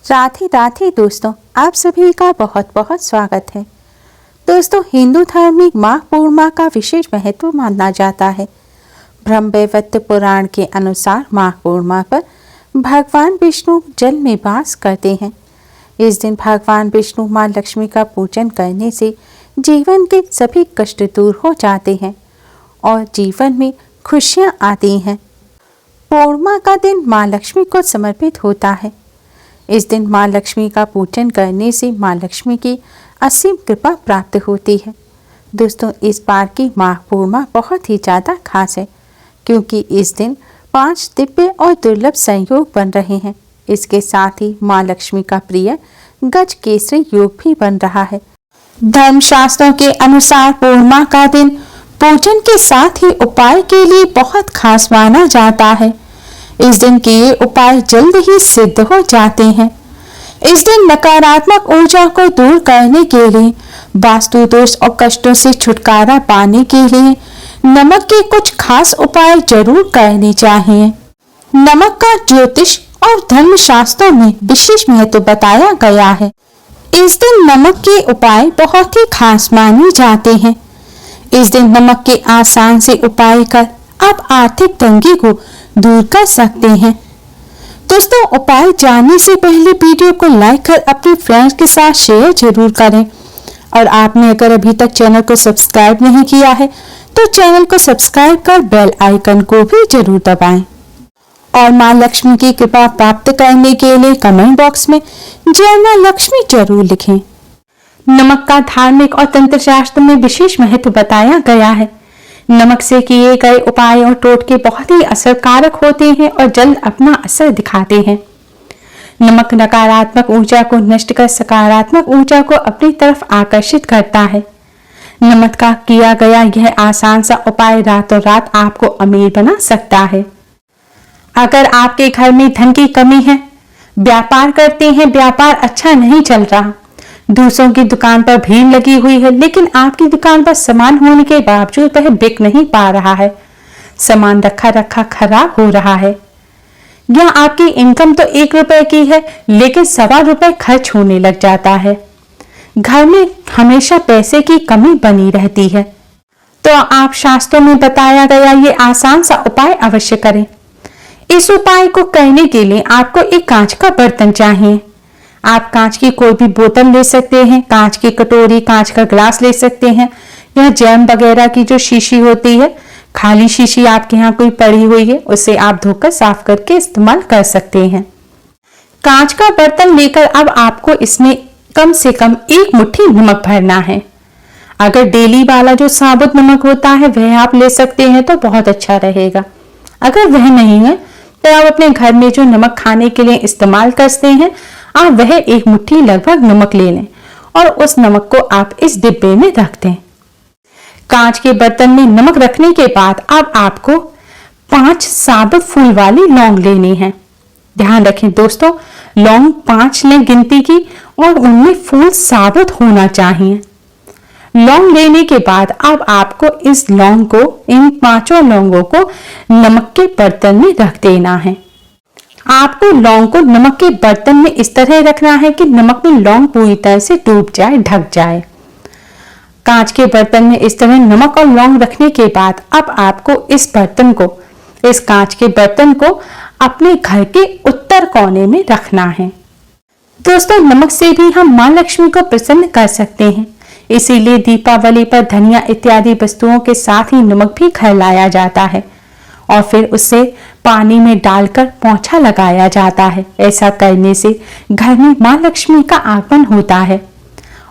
राधे राधे दोस्तों, आप सभी का बहुत बहुत स्वागत है। दोस्तों, हिंदू धार्मिक माघ पूर्णिमा का विशेष महत्व माना जाता है। ब्रह्मवैवर्त पुराण के अनुसार माघ पूर्णिमा पर भगवान विष्णु जल में वास करते हैं। इस दिन भगवान विष्णु माँ लक्ष्मी का पूजन करने से जीवन के सभी कष्ट दूर हो जाते हैं और जीवन में खुशियाँ आती हैं। पूर्णिमा का दिन माँ लक्ष्मी को समर्पित होता है। इस दिन माँ लक्ष्मी का पूजन करने से माँ लक्ष्मी की असीम कृपा प्राप्त होती है। दोस्तों, इस बार की माघ पूर्णिमा बहुत ही ज़्यादा खास है क्योंकि इस दिन 5 दिव्य और दुर्लभ संयोग बन रहे हैं। इसके साथ ही माँ लक्ष्मी का प्रिय गज केसरी योग भी बन रहा है। धर्मशास्त्रों के अनुसार पूर्णिमा का दिन पूजन के साथ ही उपाय के लिए बहुत खास माना जाता है। इस दिन के ये उपाय जल्द ही सिद्ध हो जाते हैं। इस दिन नकारात्मक ऊर्जा को दूर करने के लिए, वास्तु दोष और कष्टों से छुटकारा पाने के लिए नमक के कुछ खास उपाय जरूर करने चाहिए। नमक का ज्योतिष और धर्मशास्त्रों में विशेष महत्व बताया गया है। इस दिन नमक के उपाय बहुत ही खास माने जाते हैं। इस दिन नमक के आसान से उपाय कर आप आर्थिक तंगी को दूर कर सकते हैं। दोस्तों, उपाय जानने से पहले वीडियो को लाइक कर अपने फ्रेंड्स के साथ शेयर जरूर करें और आपने अगर अभी तक चैनल को सब्सक्राइब नहीं किया है तो चैनल को सब्सक्राइब कर बेल आइकन को भी जरूर दबाएं और मां लक्ष्मी की कृपा प्राप्त करने के लिए कमेंट बॉक्स में जय मां लक्ष्मी जरूर लिखें। नमक का धार्मिक और तंत्र शास्त्र में विशेष महत्व बताया गया है। नमक से किए गए उपाय और टोटके बहुत ही असरकारक होते हैं और जल्द अपना असर दिखाते हैं। नमक नकारात्मक ऊर्जा को नष्ट कर सकारात्मक ऊर्जा को अपनी तरफ आकर्षित करता है। नमक का किया गया यह आसान सा उपाय रातों रात आपको अमीर बना सकता है। अगर आपके घर में धन की कमी है, व्यापार करते हैं, व्यापार अच्छा नहीं चल रहा, दूसरों की दुकान पर भीड़ लगी हुई है लेकिन आपकी दुकान पर सामान होने के बावजूद वह बिक नहीं पा रहा है, सामान रखा रखा खराब हो रहा है, या आपकी इनकम तो 1 रुपए की है लेकिन 1.25 रुपए खर्च होने लग जाता है, घर में हमेशा पैसे की कमी बनी रहती है, तो आप शास्त्रों में बताया गया ये आसान सा उपाय अवश्य करें। इस उपाय को करने के लिए आपको एक कांच का बर्तन चाहिए। आप कांच की कोई भी बोतल ले सकते हैं, कांच की कटोरी, कांच का ग्लास ले सकते हैं, या जैम वगैरह की जो शीशी होती है, खाली शीशी आपके यहाँ कोई पड़ी हुई है उसे आप धोकर साफ करके इस्तेमाल कर सकते हैं। कांच का बर्तन लेकर अब आपको इसमें कम से कम 1 मुट्ठी नमक भरना है। अगर डेली वाला जो साबुत नमक होता है वह आप ले सकते हैं तो बहुत अच्छा रहेगा। अगर वह नहीं है तो आप अपने घर में जो नमक खाने के लिए इस्तेमाल करते हैं आप वह 1 मुट्ठी लगभग नमक ले लें और उस नमक को आप इस डिब्बे में रख दें। कांच के बर्तन में नमक रखने के बाद अब आपको 5 साबुत फूल वाली लौंग लेनी है। ध्यान रखें दोस्तों, लौंग 5 लें गिनती की और उनमें फूल साबुत होना चाहिए। लौंग लेने के बाद अब आपको इस लौंग को, इन 5 लौंगों को नमक के बर्तन में रख देना है। आपको लौंग को नमक के बर्तन में इस तरह रखना है कि नमक में लौंग पूरी तरह से डूब जाए, ढक जाए। कांच के बर्तन में इस तरह नमक और लौंग रखने के बाद अब आपको इस कांच के बर्तन को अपने घर के उत्तर कोने में रखना है। दोस्तों, नमक से भी हम मां लक्ष्मी को प्रसन्न कर सकते हैं, इसीलिए दीपावली पर धनिया इत्यादि वस्तुओं के साथ ही नमक भी घर लाया जाता है और फिर उसे पानी में डालकर पोंछा लगाया जाता है। ऐसा करने से घर में मां लक्ष्मी का आगमन होता है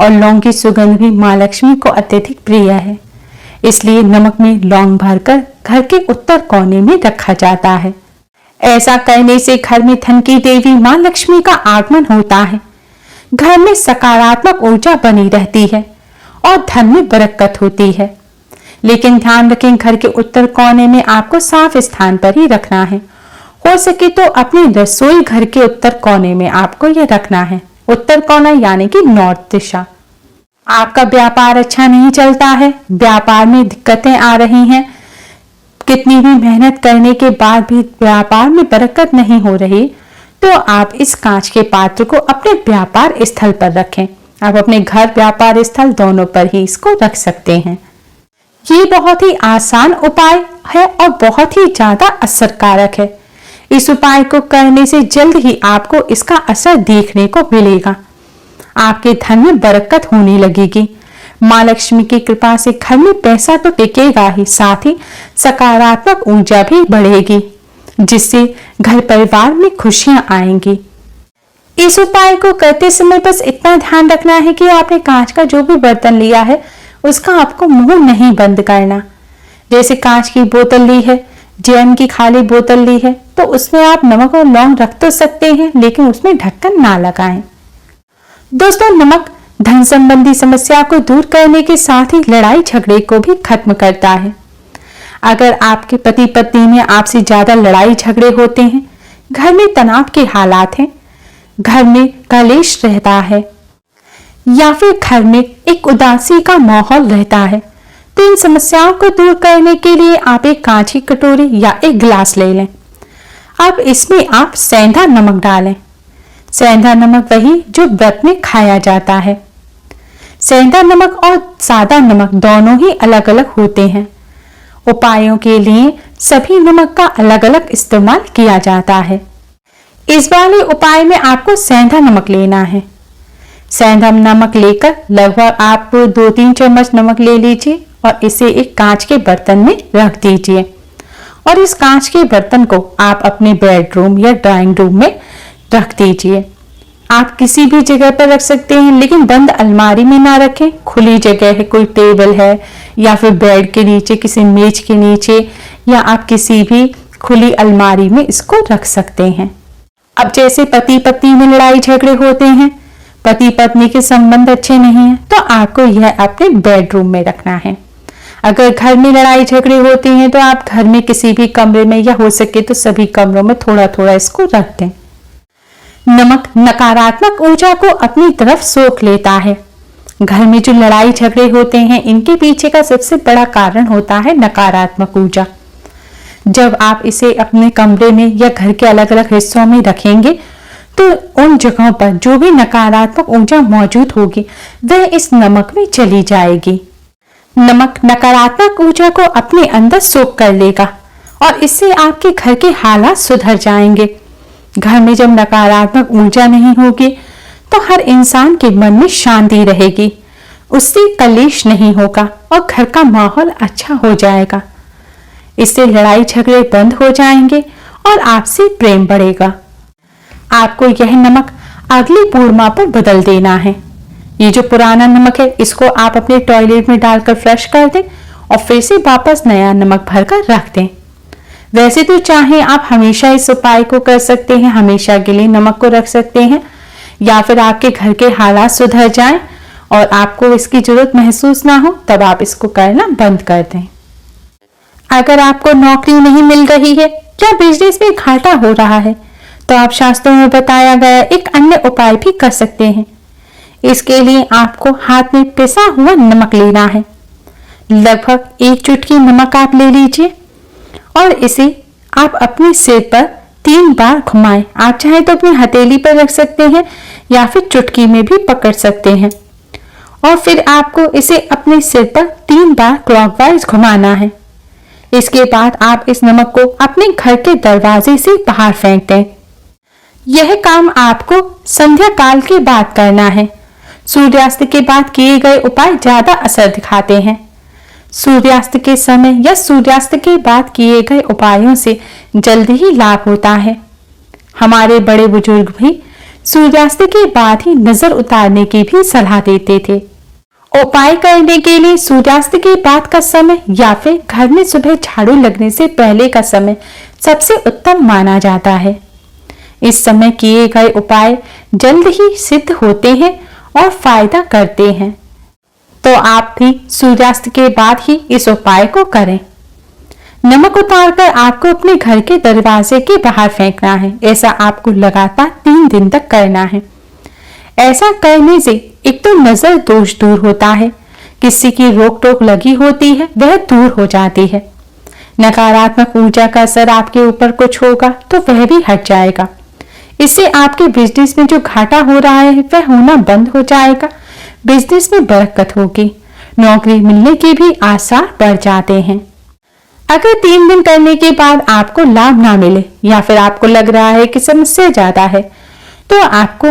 और लौंग की सुगंध भी मां लक्ष्मी को अत्यधिक प्रिय है, इसलिए नमक में लौंग भरकर घर के उत्तर कोने में रखा जाता है। ऐसा करने से घर में धन की देवी मां लक्ष्मी का आगमन होता है, घर में सकारात्मक ऊर्जा बनी रहती है और धन में बरकत होती है। लेकिन ध्यान रखें, घर के उत्तर कोने में आपको साफ स्थान पर ही रखना है। हो सके तो अपने रसोई घर के उत्तर कोने में आपको यह रखना है। उत्तर कोना यानी कि नॉर्थ दिशा। आपका व्यापार अच्छा नहीं चलता है, व्यापार में दिक्कतें आ रही हैं, कितनी भी मेहनत करने के बाद भी व्यापार में बरकत नहीं हो रही, तो आप इस कांच के पात्र को अपने व्यापार स्थल पर रखें। आप अपने घर व्यापार स्थल दोनों पर ही इसको रख सकते हैं। ये बहुत ही आसान उपाय है और बहुत ही ज्यादा असरकारक है। इस उपाय को करने से जल्द ही आपको इसका असर देखने को मिलेगा। आपके धन में बरकत होने लगेगी। माँ लक्ष्मी की कृपा से घर में पैसा तो टिकेगा ही, साथ ही सकारात्मक ऊर्जा भी बढ़ेगी, जिससे घर परिवार में खुशियां आएंगी। इस उपाय को करते समय बस इतना ध्यान रखना है कि आपने कांच का जो भी बर्तन लिया है उसका आपको मुंह नहीं बंद करना। जैसे कांच की बोतल ली है, जैम की खाली बोतल ली है, तो उसमें आप नमक और लौंग रख तो सकते हैं, लेकिन उसमें ढक्कन ना लगाएं। दोस्तों, नमक धन संबंधी समस्या को दूर करने के साथ ही लड़ाई झगड़े को भी खत्म करता है। अगर आपके पति पत्नी में आपसे ज्यादा लड़ाई झगड़े होते हैं, घर में तनाव के हालात हैं, घर में कलेश रहता है या फिर घर में एक उदासी का माहौल रहता है, तो इन समस्याओं को दूर करने के लिए आप एक कांच की कटोरी या एक गिलास ले लें। अब इसमें आप सेंधा नमक डालें। सेंधा नमक वही जो व्रत में खाया जाता है। सेंधा नमक और सादा नमक दोनों ही अलग अलग होते हैं। उपायों के लिए सभी नमक का अलग अलग इस्तेमाल किया जाता है। इस वाले उपाय में आपको सेंधा नमक लेना है। सेंधा नमक लेकर लगभग आप 2-3 चम्मच नमक ले लीजिए और इसे एक कांच के बर्तन में रख दीजिए। और इस कांच के बर्तन को आप अपने बेडरूम या ड्राइंग रूम में रख दीजिए। आप किसी भी जगह पर रख सकते हैं, लेकिन बंद अलमारी में ना रखें। खुली जगह है, कोई टेबल है या फिर बेड के नीचे, किसी मेज के नीचे, या आप किसी भी खुली अलमारी में इसको रख सकते हैं। अब जैसे पति पत्नी में लड़ाई झगड़े होते हैं, पति पत्नी के संबंध अच्छे नहीं है, तो आपको यह अपने बेडरूम में रखना है। अगर घर में लड़ाई झगड़े होते हैं तो आप घर में किसी भी कमरे में, या हो सके तो सभी कमरों में थोड़ा थोड़ा इसको रख दें। नमक नकारात्मक ऊर्जा को अपनी तरफ सोख लेता है। घर में जो लड़ाई झगड़े होते हैं, इनके पीछे का सबसे बड़ा कारण होता है नकारात्मक ऊर्जा। जब आप इसे अपने कमरे में या घर के अलग अलग हिस्सों में रखेंगे, तो उन जगहों पर जो भी नकारात्मक ऊर्जा मौजूद होगी वह इस नमक में चली जाएगी। नमक नकारात्मक ऊर्जा को अपने अंदर सोख कर लेगा और इससे आपके घर के हालात सुधर जाएंगे। घर में जब नकारात्मक ऊर्जा नहीं होगी तो हर इंसान के मन में शांति रहेगी, उससे कलेश नहीं होगा और घर का माहौल अच्छा हो जाएगा। इससे लड़ाई झगड़े बंद हो जाएंगे और आपसे प्रेम बढ़ेगा। आपको यह नमक अगली पूर्णिमा पर बदल देना है। ये जो पुराना नमक है, इसको आप अपने टॉयलेट में डालकर फ्लश कर दें और फिर से वापस नया नमक भरकर रख दें। वैसे तो चाहे आप हमेशा इस उपाय को कर सकते हैं, हमेशा के लिए नमक को रख सकते हैं, या फिर आपके घर के हालात सुधर जाएं और आपको इसकी जरूरत महसूस ना हो तब आप इसको करना बंद कर दें। अगर आपको नौकरी नहीं मिल रही है या बिजनेस में घाटा हो रहा है, तो आप शास्त्रों में बताया गया एक अन्य उपाय भी कर सकते हैं। इसके लिए आपको हाथ में पिसा हुआ नमक लेना है। लगभग 1 चुटकी नमक आप ले लीजिए और इसे आप अपने सिर पर 3 बार घुमाएं। आप चाहे तो अपनी हथेली पर रख सकते हैं या फिर चुटकी में भी पकड़ सकते हैं, और फिर आपको इसे अपने सिर पर 3 बार क्लॉकवाइज घुमाना है। इसके बाद आप इस नमक को अपने घर के दरवाजे से बाहर फेंक दें। यह काम आपको संध्या काल के बाद करना है। सूर्यास्त के बाद किए गए उपाय ज्यादा असर दिखाते हैं। सूर्यास्त के समय या सूर्यास्त के बाद किए गए उपायों से जल्द ही लाभ होता है। हमारे बड़े बुजुर्ग भी सूर्यास्त के बाद ही नजर उतारने की भी सलाह देते थे। उपाय करने के लिए सूर्यास्त के बाद का समय या फिर घर में सुबह झाड़ू लगने से पहले का समय सबसे उत्तम माना जाता है। इस समय किए गए उपाय जल्द ही सिद्ध होते हैं और फायदा करते हैं, तो आप भी सूर्यास्त के बाद ही इस उपाय को करें। नमक उतारकर आपको अपने घर के दरवाजे के बाहर फेंकना है। ऐसा आपको लगातार 3 दिन तक करना है। ऐसा करने से एक तो नजर दोष दूर होता है, किसी की रोक टोक लगी होती है वह दूर हो जाती है, नकारात्मक ऊर्जा का असर आपके ऊपर कुछ होगा तो वह भी हट जाएगा। इससे आपके बिजनेस में जो घाटा हो रहा है वह होना बंद हो जाएगा, बिजनेस में बरकत होगी, नौकरी मिलने के भी आसार बढ़ जाते हैं। अगर 3 दिन करने के बाद आपको लाभ ना मिले या फिर आपको लग रहा है कि समस्या ज्यादा है, तो आपको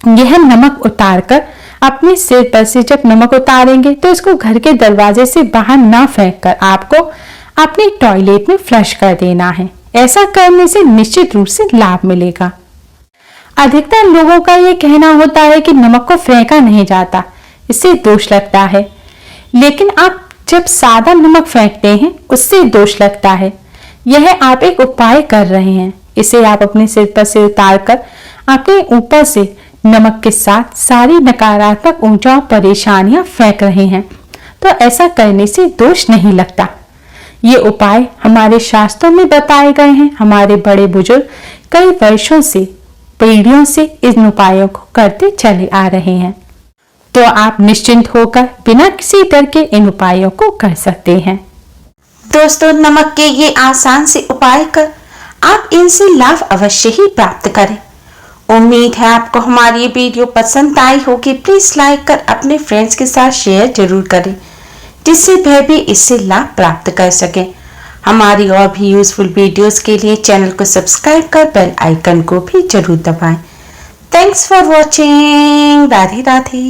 यह नमक उतारकर अपने सिर पर से जब नमक उतारेंगे तो इसको घर के दरवाजे से बाहर ना फेंककर आपको अपने टॉयलेट में फ्लश कर देना है। ऐसा करने से निश्चित रूप से लाभ मिलेगा। अधिकतर लोगों का यह कहना होता है कि नमक को फेंका नहीं जाता, इससे दोष लगता है, लेकिन आप जब सादा नमक फेंकते हैं उससे दोष लगता है। यह आप एक उपाय कर रहे हैं, इसे आप अपने सिर पर से उतारकर अपने ऊपर से नमक के साथ सारी नकारात्मक ऊर्जा और परेशानियां फेंक रहे हैं, तो ऐसा करने से दोष नहीं लगता। ये उपाय हमारे शास्त्रों में बताए गए हैं। हमारे बड़े बुजुर्ग कई वर्षों से, पीढ़ियों से इन उपायों को करते चले आ रहे हैं, तो आप निश्चिंत होकर बिना किसी डर के इन उपायों को कर सकते हैं। दोस्तों, नमक के ये आसान से उपाय कर आप इनसे लाभ अवश्य ही प्राप्त करें। उम्मीद है आपको हमारी ये वीडियो पसंद आई होगी। प्लीज लाइक कर अपने फ्रेंड्स के साथ शेयर जरूर करें, जिससे वह भी इससे लाभ प्राप्त कर सके। हमारी और भी यूजफुल वीडियोस के लिए चैनल को सब्सक्राइब कर बेल आइकन को भी जरूर दबाएं। Thanks for watching. Radhe Radhe.